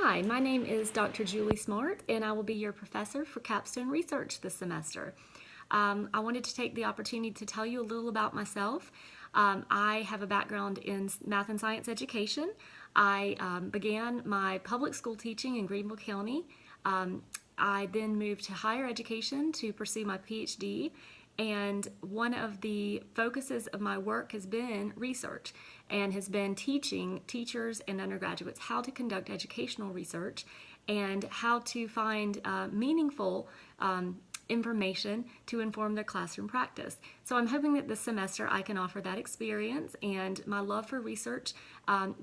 Hi, my name is Dr. Julie Smart, and I will be your professor for Capstone Research this semester. I wanted to take the opportunity to tell you a little about myself. I have a background in math and science education. I began my public school teaching in Greenville County. I then moved to higher education to pursue my PhD, and one of the focuses of my work has been research and has been teaching teachers and undergraduates how to conduct educational research and how to find meaningful information to inform their classroom practice. So I'm hoping that this semester I can offer that experience and my love for research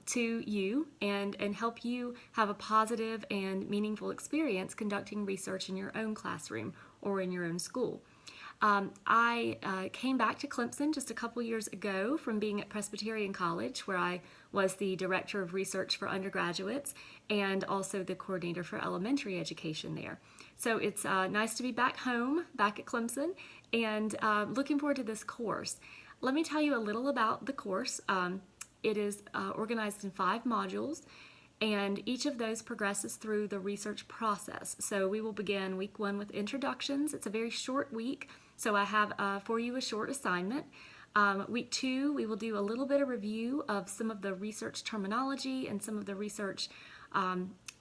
to you and help you have a positive and meaningful experience conducting research in your own classroom or in your own school. I came back to Clemson just a couple years ago from being at Presbyterian College, where I was the director of research for undergraduates and also the coordinator for elementary education there. So it's nice to be back home, back at Clemson, and looking forward to this course. Let me tell you a little about the course. It is organized in 5 modules, and each of those progresses through the research process. So we will begin week 1 with introductions. It's a very short week, so I have for you a short assignment. Week 2, we will do a little bit of review of some of the research terminology and some of the research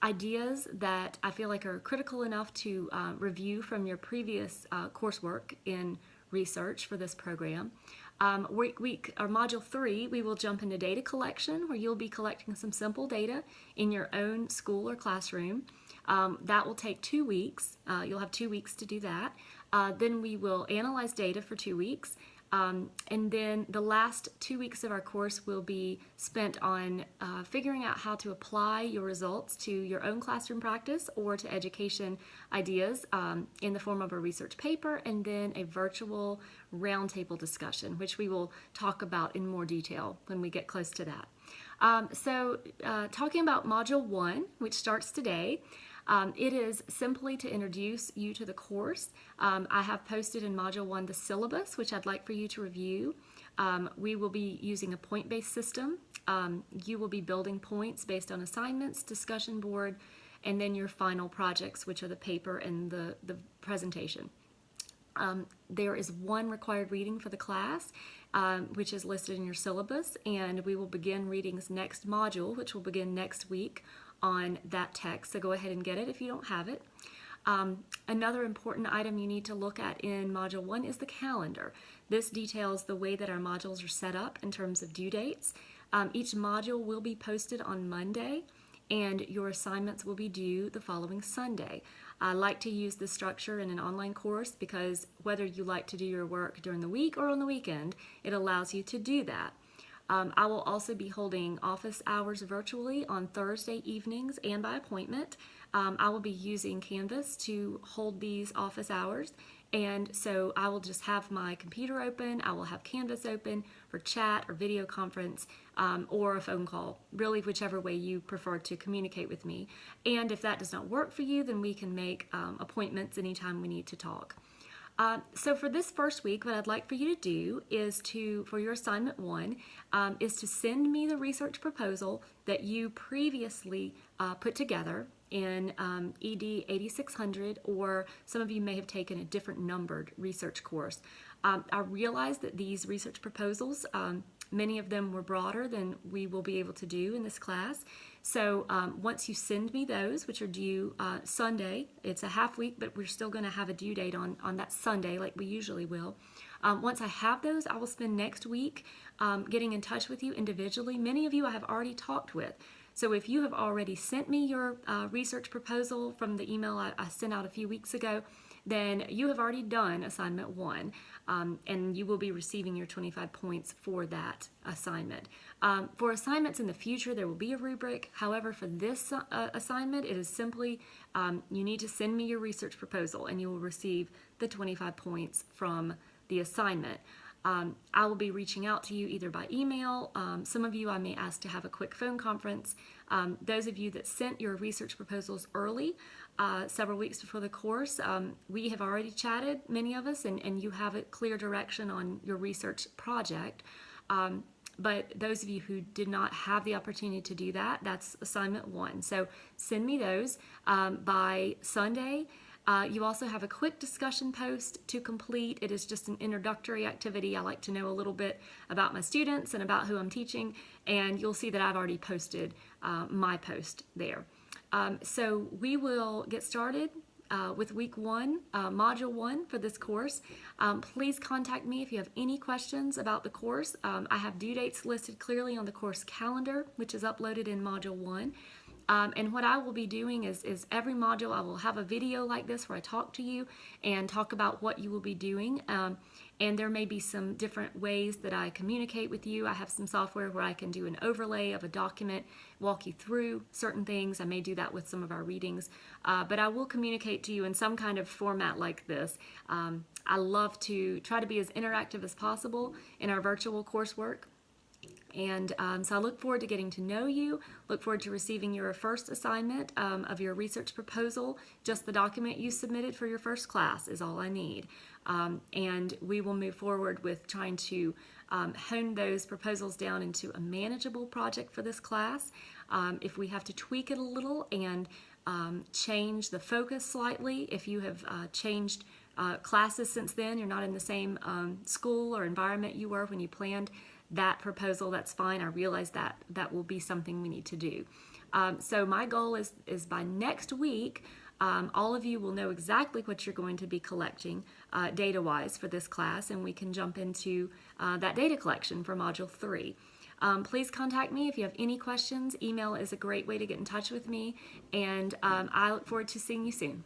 ideas that I feel like are critical enough to review from your previous coursework in research for this program. Module 3, we will jump into data collection, where you'll be collecting some simple data in your own school or classroom. That will take 2 weeks. You'll have 2 weeks to do that. Then we will analyze data for 2 weeks. And then the last 2 weeks of our course will be spent on figuring out how to apply your results to your own classroom practice or to education ideas in the form of a research paper, and then a virtual roundtable discussion, which we will talk about in more detail when we get close to that. Talking about Module 1, which starts today, it is simply to introduce you to the course. I have posted in Module 1 the syllabus, which I'd like for you to review. We will be using a point-based system. You will be building points based on assignments, discussion board, and then your final projects, which are the paper and the presentation. There is 1 required reading for the class, which is listed in your syllabus, and we will begin readings next module, which will begin next week on that text, so go ahead and get it if you don't have it. Another important item you need to look at in Module 1 is the calendar. This details the way that our modules are set up in terms of due dates. Each module will be posted on Monday, and your assignments will be due the following Sunday. I like to use this structure in an online course because whether you like to do your work during the week or on the weekend, it allows you to do that. I will also be holding office hours virtually on Thursday evenings and by appointment. I will be using Canvas to hold these office hours, and so I will just have my computer open. I will have Canvas open for chat or video conference or a phone call, really whichever way you prefer to communicate with me. And if that does not work for you, then we can make appointments anytime we need to talk. So for this first week, what I'd like for you to do is for your assignment 1, is to send me the research proposal that you previously put together in ED 8600, or some of you may have taken a different numbered research course. I realize that these research proposals, many of them were broader than we will be able to do in this class. So once you send me those, which are due Sunday, it's a half week, but we're still going to have a due date on that Sunday like we usually will. Once I have those, I will spend next week getting in touch with you individually. Many of you I have already talked with. So if you have already sent me your research proposal from the email I sent out a few weeks ago, then you have already done assignment 1, and you will be receiving your 25 points for that assignment. For assignments in the future, there will be a rubric. However, for this assignment, it is simply you need to send me your research proposal, and you will receive the 25 points from the assignment. I will be reaching out to you either by email. Some of you I may ask to have a quick phone conference. Those of you that sent your research proposals early, several weeks before the course, we have already chatted, many of us, and you have a clear direction on your research project. But those of you who did not have the opportunity to do that, that's assignment 1. So send me those by Sunday. You also have a quick discussion post to complete. It is just an introductory activity. I like to know a little bit about my students and about who I'm teaching, and you'll see that I've already posted my post there. So we will get started with week 1, module 1 for this course. Please contact me if you have any questions about the course. I have due dates listed clearly on the course calendar, which is uploaded in module 1. And what I will be doing is every module I will have a video like this where I talk to you and talk about what you will be doing. And there may be some different ways that I communicate with you. I have some software where I can do an overlay of a document, walk you through certain things. I may do that with some of our readings. But I will communicate to you in some kind of format like this. I love to try to be as interactive as possible in our virtual coursework. And so I look forward to getting to know you, look forward to receiving your first assignment of your research proposal. Just the document you submitted for your first class is all I need. And we will move forward with trying to hone those proposals down into a manageable project for this class. If we have to tweak it a little and change the focus slightly, if you have changed classes since then, you're not in the same school or environment you were when you planned that proposal, that's fine. I realize that that will be something we need to do. So my goal is by next week, all of you will know exactly what you're going to be collecting data-wise for this class, and we can jump into that data collection for Module 3. Please contact me if you have any questions. Email is a great way to get in touch with me, and I look forward to seeing you soon.